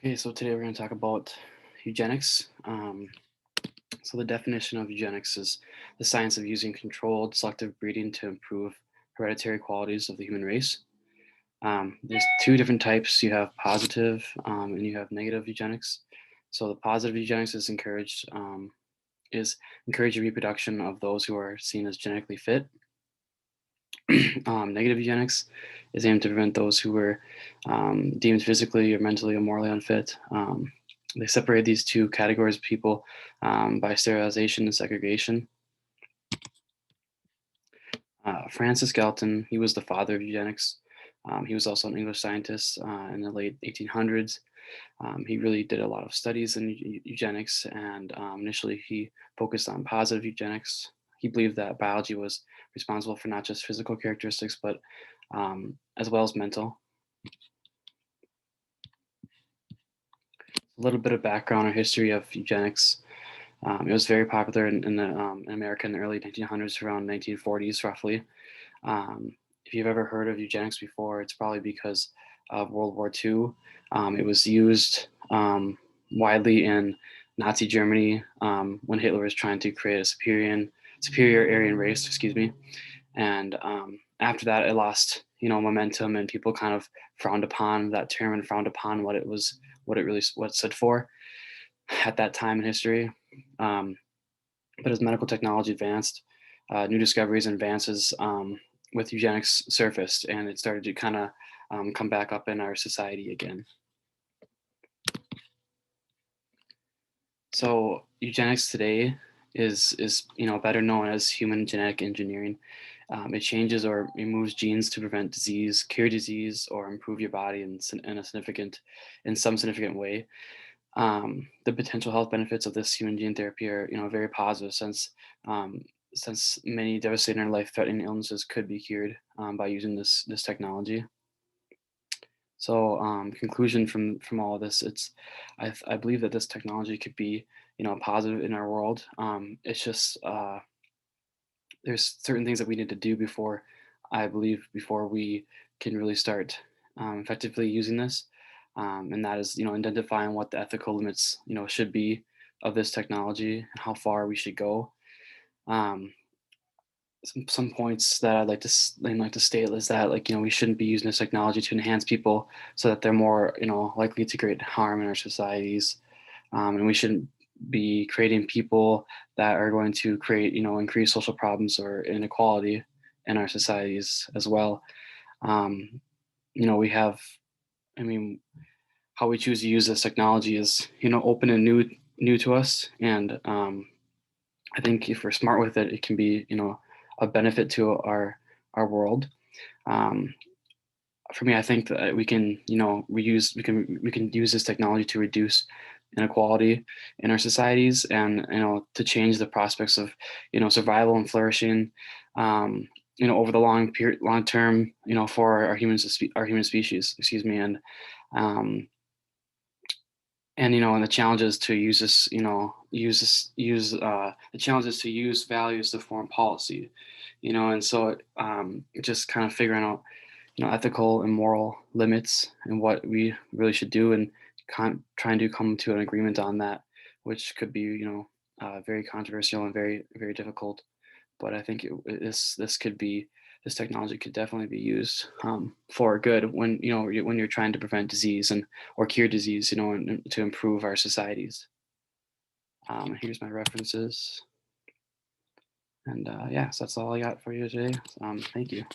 Okay, so today we're going to talk about eugenics. So the definition of eugenics is the science of using controlled selective breeding to improve hereditary qualities of the human race. There's two different types. You have positive and you have negative eugenics. So the positive eugenics is encourage reproduction of those who are seen as genetically fit. Negative eugenics is aimed to prevent those who were deemed physically or mentally or morally unfit. They separate these two categories of people by sterilization and segregation. Francis Galton, he was the father of eugenics. He was also an English scientist in the late 1800s. He really did a lot of studies in eugenics, and initially he focused on positive eugenics. He believed that biology was responsible for not just physical characteristics, but as well as mental. A little bit of background or history of eugenics. It was very popular in America in the early 1900s, around 1940s, roughly. If you've ever heard of eugenics before, it's probably because of World War II. It was used widely in Nazi Germany when Hitler was trying to create a superior Aryan race, excuse me. And after that, it lost, momentum, and people kind of frowned upon that term and frowned upon what it stood for at that time in history. Um, but as medical technology advanced, new discoveries and advances with eugenics surfaced, and it started to kind of come back up in our society again. So eugenics today is better known as human genetic engineering. It changes or removes genes to prevent disease, cure disease, or improve your body in some significant way. The potential health benefits of this human gene therapy are, very positive um, since many devastating or life-threatening illnesses could be cured by using this technology. So, conclusion from all of this, I believe that this technology could be, positive in our world. It's just there's certain things that we need to do before we can really start effectively using this, and that is, identifying what the ethical limits, should be of this technology and how far we should go. Um, some points that I'd like to state is that, like, we shouldn't be using this technology to enhance people so that they're more, likely to create harm in our societies, and we shouldn't be creating people that are going to create, increased social problems or inequality in our societies as well. um, we have, I mean, how we choose to use this technology is, open and new to us, and I think if we're smart with it, it can be, a benefit to our world. Um, for me, I think that we can, we can use this technology to reduce inequality in our societies, and, to change the prospects of, survival and flourishing, um, over the long term, for our human species, excuse me, um, and the challenges to use this, the challenges to use values to form policy, and so just kind of figuring out, ethical and moral limits and what we really should do, and trying to come to an agreement on that, which could be, very controversial and very, very difficult. But I think this technology could definitely be used for good when, when you're trying to prevent disease and or cure disease, and to improve our societies. Here's my references, and yeah, so that's all I got for you today. Thank you.